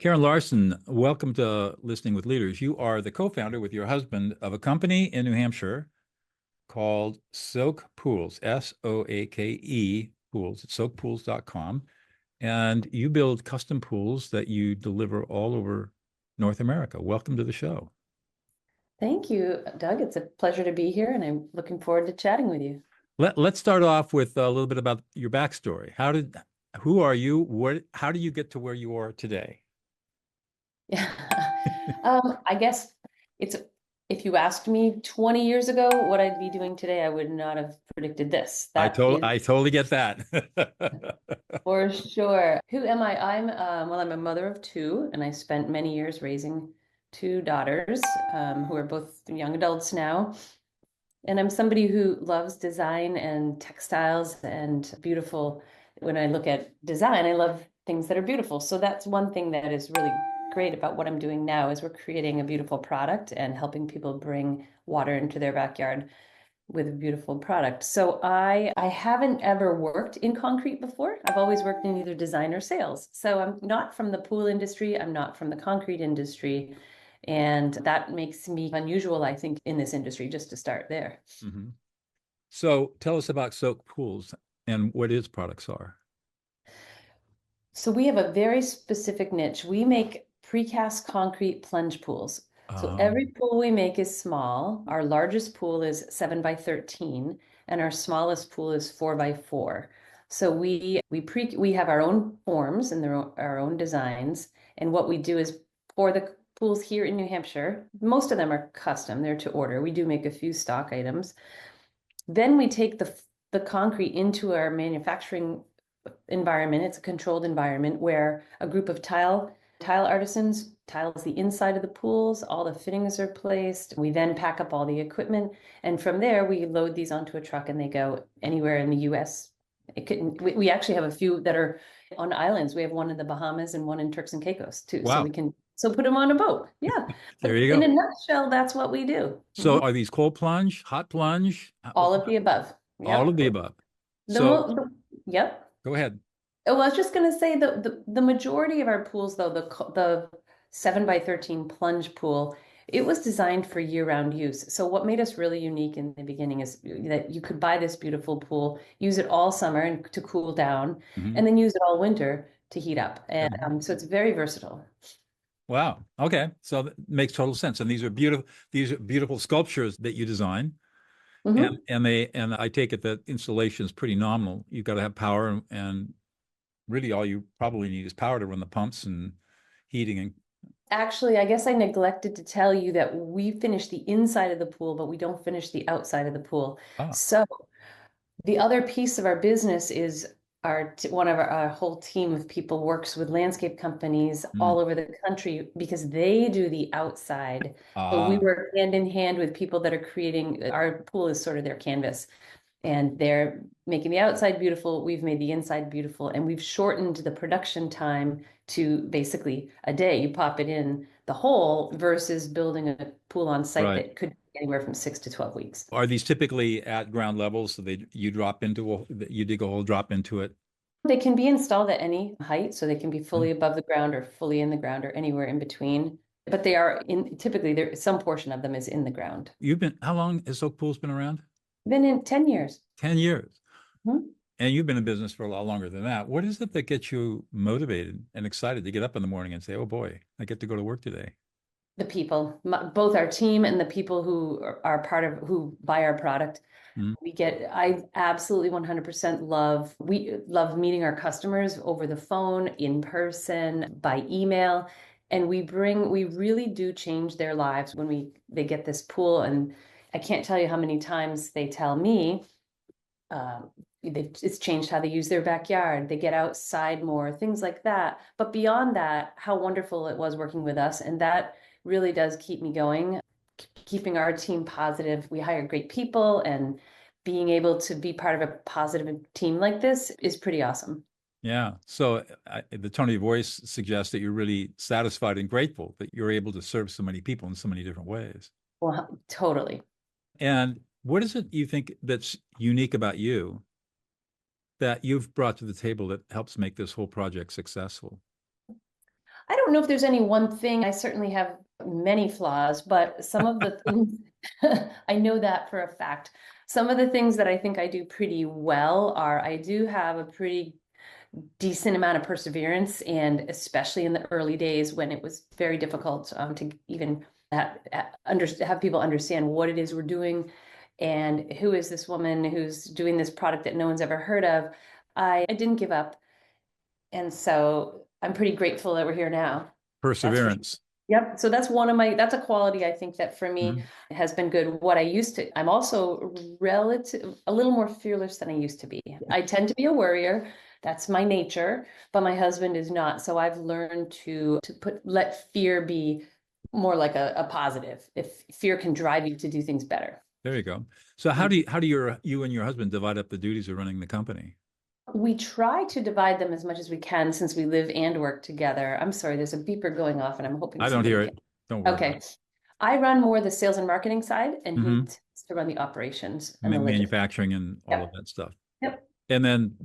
Karen Larson, welcome to Listening with Leaders. You are the co-founder with your husband of a company in New Hampshire called Soake Pools, Soake Pools. It's soakepools.com. And you build custom pools that you deliver all over North America. Welcome to the show. Thank you, Doug. It's a pleasure to be here, and I'm looking forward to chatting with you. Let's start off with a little bit about your backstory. Who are you? How do you get to where you are today? Yeah. I guess it's if you asked me 20 years ago what I'd be doing today, I would not have predicted this. I That is totally get that. for sure. Who am I? I'm a mother of two, and I spent many years raising two daughters, who are both young adults now. And I'm somebody who loves design and textiles and beautiful. When I look at design, I love things that are beautiful. So that's one thing that is really great about what I'm doing now is we're creating a beautiful product and helping people bring water into their backyard with a beautiful product. So I haven't ever worked in concrete before. I've always worked in either design or sales. So I'm not from the pool industry. I'm not from the concrete industry. And that makes me unusual, I think, in this industry, just to start there. Mm-hmm. So tell us about Soake Pools and what its products are. So we have a very specific niche. We make precast concrete plunge pools. So every pool we make is small. Our largest pool is 7 by 13, and our smallest pool is 4 by 4. So we have our own forms and our own designs. And what we do is for the pools here in New Hampshire, most of them are custom, they're to order. We do make a few stock items. Then we take the concrete into our manufacturing environment. It's a controlled environment where a group of tile artisans tiles the inside of the pools, all the fittings are placed. We then pack up all the equipment, and from there we load these onto a truck and they go anywhere in the US. We actually have a few that are on islands. We have one in the Bahamas and one in Turks and Caicos too. Wow. So put them on a boat. Yeah. There you go. In a nutshell, that's what we do. So are these cold plunge, hot plunge? All of the above. Yep. All of the above. Yep. Go ahead. Oh, I was just going to say the majority of our pools, though, the 7 by 13 plunge pool, it was designed for year-round use. So what made us really unique in the beginning is that you could buy this beautiful pool, use it all summer and to cool down, and then use it all winter to heat up. And so it's very versatile. Wow. Okay. So that makes total sense. And these are beautiful sculptures that you design. And I take it that installation is pretty nominal. You've got to have power, and really all you probably need is power to run the pumps and heating. And actually, I guess I neglected to tell you that we finish the inside of the pool, but we don't finish the outside of the pool. So the other piece of our business is our whole team of people works with landscape companies all over the country because they do the outside. So we work hand in hand with people that are creating. Our pool is sort of their canvas, and they're making the outside beautiful. We've made the inside beautiful, and we've shortened the production time to basically a day. You pop it in the hole versus building a pool on site that could be anywhere from 6 to 12 weeks. Are these typically at ground level? So you dig a hole, drop into it? They can be installed at any height, so they can be fully above the ground or fully in the ground or anywhere in between. But they are typically some portion of them is in the ground. How long has Soake Pools been around? Been in 10 years. 10 years. And you've been in business for a lot longer than that. What is it that gets you motivated and excited to get up in the morning and say, oh boy, I get to go to work today? The people, both our team and the people who are who buy our product. I absolutely 100% we love meeting our customers over the phone, in person, by email. And we really do change their lives when they get this pool. And I can't tell you how many times they tell me, it's changed how they use their backyard. They get outside more, things like that. But beyond that, how wonderful it was working with us. And that really does keep me going, keeping our team positive. We hire great people, and being able to be part of a positive team like this is pretty awesome. Yeah. So the tone of your voice suggests that you're really satisfied and grateful that you're able to serve so many people in so many different ways. Well, totally. And what is it you think that's unique about you that you've brought to the table that helps make this whole project successful? I don't know if there's any one thing. I certainly have many flaws, but some of the things I know that for a fact. Some of the things that I think I do pretty well are I do have a pretty decent amount of perseverance, and especially in the early days when it was very difficult to even have people understand what it is we're doing and who is this woman who's doing this product that no one's ever heard of. I didn't give up. And so I'm pretty grateful that we're here now. That's for sure. Perseverance. Yep. So that's a quality I think that for me has been good. I'm also a little more fearless than I used to be. I tend to be a worrier. That's my nature, but my husband is not. So I've learned to let fear be more like a positive. If fear can drive you to do things better. There you go. So how do you and your husband divide up the duties of running the company? We try to divide them as much as we can since we live and work together. I'm sorry, there's a beeper going off and I'm hoping I don't somebody hear can. it. Don't worry about Okay. it. I run more the sales and marketing side, and he Mm-hmm. tends to run the operations and the logistics. Manufacturing and all of Yep. that stuff. Yep. And then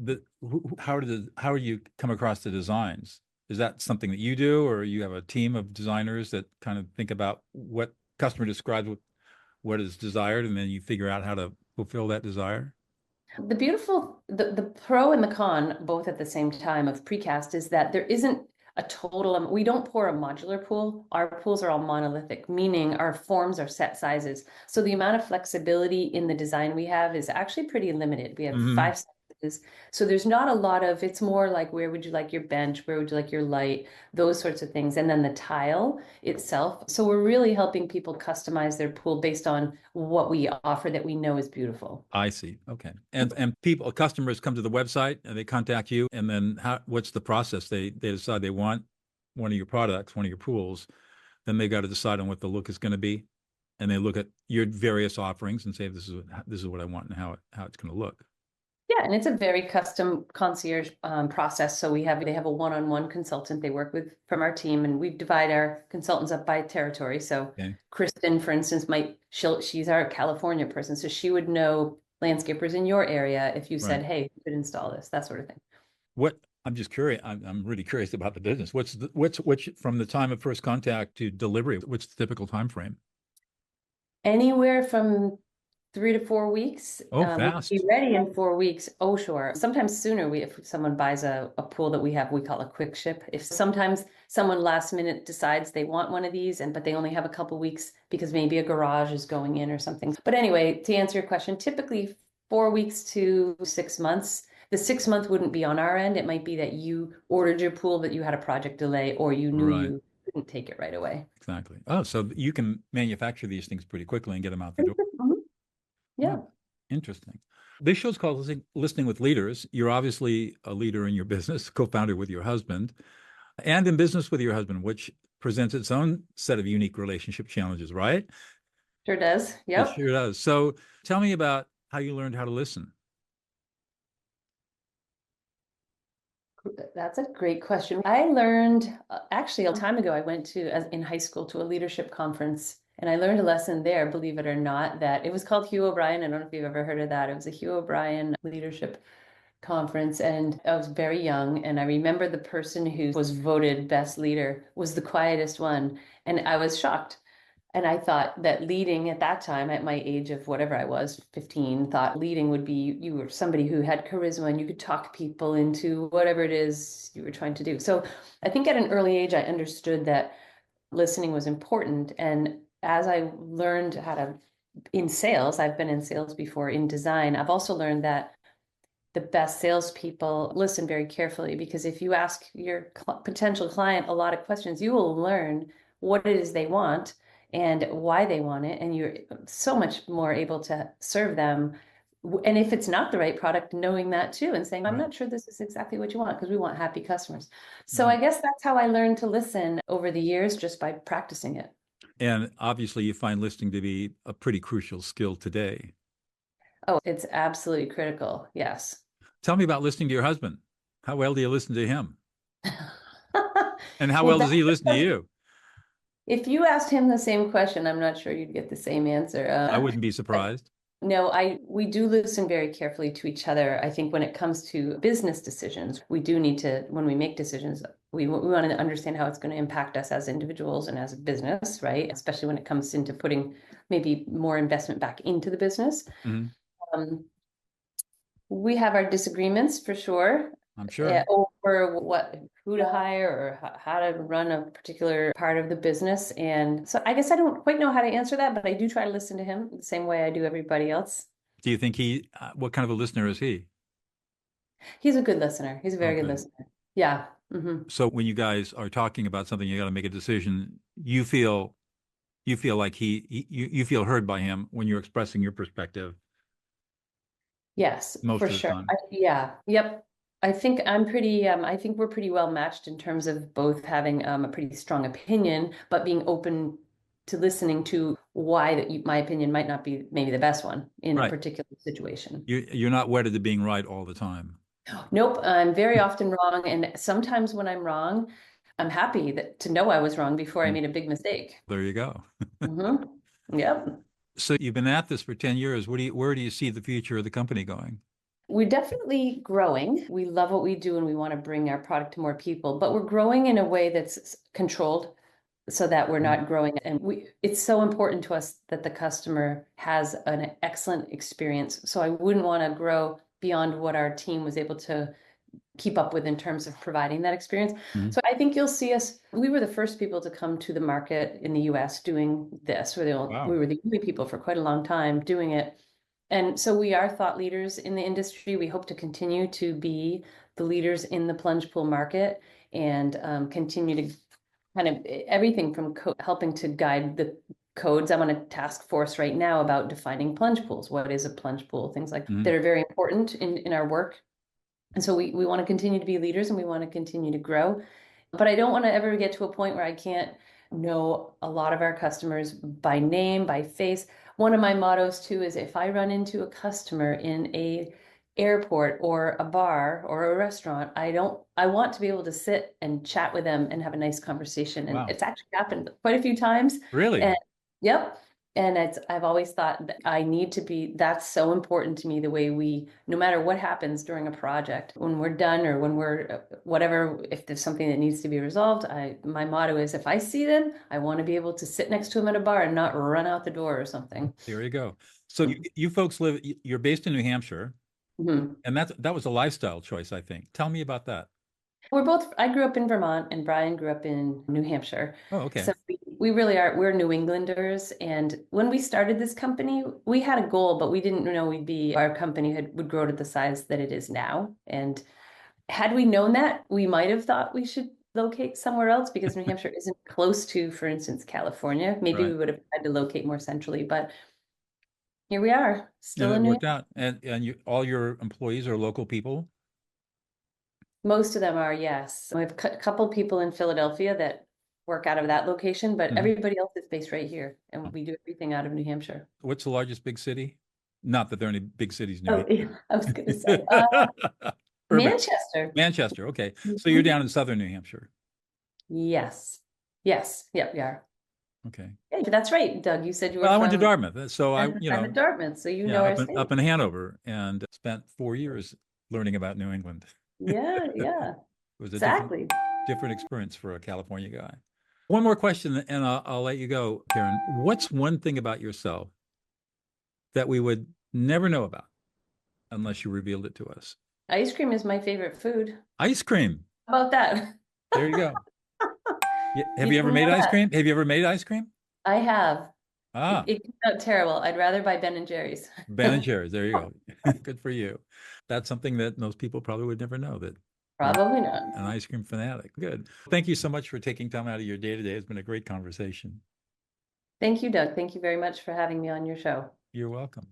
how do you come across the designs? Is that something that you do, or you have a team of designers that kind of think about what customer describes what is desired, and then you figure out how to fulfill that desire? The pro and the con, both at the same time of precast, is that there isn't a total, we don't pour a modular pool. Our pools are all monolithic, meaning our forms are set sizes. So the amount of flexibility in the design we have is actually pretty limited. We have Mm-hmm. 5 sizes. So there's not a lot of, it's more like where would you like your bench? Where would you like your light? Those sorts of things. And then the tile itself. So we're really helping people customize their pool based on what we offer that we know is beautiful. I see. Okay. And customers come to the website and they contact you, and then what's the process? They decide they want one of your products, one of your pools, then they got to decide on what the look is going to be, and they look at your various offerings and say this is what I want and how it's going to look. Yeah, and it's a very custom concierge process. So they have a one-on-one consultant they work with from our team, and we divide our consultants up by territory. So Okay. Kristen, for instance, she's our California person, so she would know landscapers in your area if you Right. said, "Hey, you could install this," that sort of thing. What I'm just curious. I'm really curious about the business. What's from the time of first contact to delivery? What's the typical time frame? Anywhere from 3 to 4 weeks. Oh, We can be fast. ready in 4 weeks. Oh, sure. Sometimes sooner. If someone buys a pool that we have, we call a quick ship. If sometimes someone last minute decides they want one of these, but they only have a couple weeks because maybe a garage is going in or something. But anyway, to answer your question, typically 4 weeks to 6 months. The 6 month wouldn't be on our end. It might be that you ordered your pool, but you had a project delay, or you knew Right. you couldn't take it right away. Exactly. Oh, so you can manufacture these things pretty quickly and get them out the door. Mhm. Wow, Yeah. interesting. This show's called Listening with Leaders. You're obviously a leader in your business, co-founder with your husband, and in business with your husband, which presents its own set of unique relationship challenges, right? Sure does. It Yep. sure does. So tell me about how you learned how to listen. That's a great question. I learned actually a time ago, I went in high school to a leadership conference, and I learned a lesson there, believe it or not, that it was called Hugh O'Brien. I don't know if you've ever heard of that. It was a Hugh O'Brien leadership conference, and I was very young. And I remember the person who was voted best leader was the quietest one. And I was shocked. And I thought that leading at that time, at my age of whatever I was, 15, thought leading would be you were somebody who had charisma and you could talk people into whatever it is you were trying to do. So I think at an early age, I understood that listening was important. And as I learned in sales, I've been in sales before, in design, I've also learned that the best salespeople listen very carefully, because if you ask your potential client a lot of questions, you will learn what it is they want and why they want it, and you're so much more able to serve them. And if it's not the right product, knowing that too, and saying, I'm Right. not sure this is exactly what you want, because we want happy customers. So Right. I guess that's how I learned to listen over the years, just by practicing it. And obviously, you find listening to be a pretty crucial skill today. Oh, it's absolutely critical. Yes. Tell me about listening to your husband. How well do you listen to him? And how Well, well does he listen to that's you? if you asked him the same question, I'm not sure you'd get the same answer. I wouldn't be surprised. No, we do listen very carefully to each other. I think when it comes to business decisions, we do need to, when we make decisions, we want to understand how it's going to impact us as individuals and as a business, right? Especially when it comes into putting maybe more investment back into the business. Mhm. Um, we have our disagreements for sure, I'm sure. over who to hire or how to run a particular part of the business. And so I guess I don't quite know how to answer that, but I do try to listen to him the same way I do everybody else. Do you think what kind of a listener is he? He's a good listener. He's a Oh, very good good. listener. Yeah. So when you guys are talking about something, you got to make a decision. You feel like you feel heard by him when you're expressing your perspective Yes, most for of the sure. time. Yeah. Yep. I think we're pretty well matched in terms of both having a pretty strong opinion, but being open to listening to why my opinion might not be maybe the best one in a Right. particular situation. You're not wedded to being right all the time. Nope, I'm very often wrong. And sometimes when I'm wrong, I'm happy to know I was wrong before I Mm. made a big mistake. There you go. hmm Yep. So you've been at this for 10 years. Where do you see the future of the company going? We're definitely growing. We love what we do and we want to bring our product to more people, but we're growing in a way that's controlled so that we're Mhm. not growing. And it's so important to us that the customer has an excellent experience. So I wouldn't want to grow beyond what our team was able to keep up with in terms of providing that experience. Mhm. So I think you'll see us. We were the first people to come to the market in the US doing this. We Wow. were the only people for quite a long time doing it. And so we are thought leaders in the industry. We hope to continue to be the leaders in the plunge pool market and continue to kind of everything from helping to guide the codes. I'm on a task force right now about defining plunge pools. What is a plunge pool? Things like Mhm. that are very important in our work. And so we want to continue to be leaders and we want to continue to grow. But I don't want to ever get to a point where I can't know a lot of our customers by name, by face. One of my mottos too is if I run into a customer in a airport or a bar or a restaurant, I want to be able to sit and chat with them and have a nice conversation. And Wow. it's actually happened quite a few times. Really? And yep. And I've always thought that that's so important to me, the way no matter what happens during a project, when we're done or when we're whatever, if there's something that needs to be resolved, my motto is if I see them, I want to be able to sit next to them at a bar and not run out the door or something. There you go. So you folks you're based in New Hampshire, Mhm. and that was a lifestyle choice, I think. Tell me about that. I grew up in Vermont and Brian grew up in New Hampshire. Oh, okay. So we really we're New Englanders. And when we started this company, we had a goal, but we didn't know our company would grow to the size that it is now. And had we known that, we might have thought we should locate somewhere else because New Hampshire isn't close to, for instance, California. Maybe we Right. would have had to locate more centrally, but here we are, And still it in New worked Hampshire. out. And all your employees are local people? Most of them are, yes. We have a couple people in Philadelphia that work out of that location, but Mhm. everybody else is based right here, and we do everything out of New Hampshire. What's the largest big city? Not that there are any big cities near Oh, me. yeah, I was going to say, Urban. Manchester. Manchester. Okay. So you're Mhm. down in southern New Hampshire. Yes. Yes. Yep, we are. Okay. Hey, that's right, Doug. You said you were Well, I went to from Dartmouth, so I'm at Dartmouth, so you yeah, know our up state. in Hanover, and spent 4 years learning about New England. Yeah, yeah, It was a exactly. different experience for a California guy. One more question, and I'll let you go, Karen. What's one thing about yourself that we would never know about unless you revealed it to us? Ice cream is my favorite food. Ice cream. How about that? There you go. Have You you ever didn't made know ice that? cream? Have you ever made ice cream? I have. Ah, It came out terrible. I'd rather buy Ben and Jerry's. Ben and Jerry's. There you go. Good for you. That's something that most people probably would never know, that you're Probably not. an ice cream fanatic. Good. Thank you so much for taking time out of your day today. It's been a great conversation. Thank you, Doug. Thank you very much for having me on your show. You're welcome.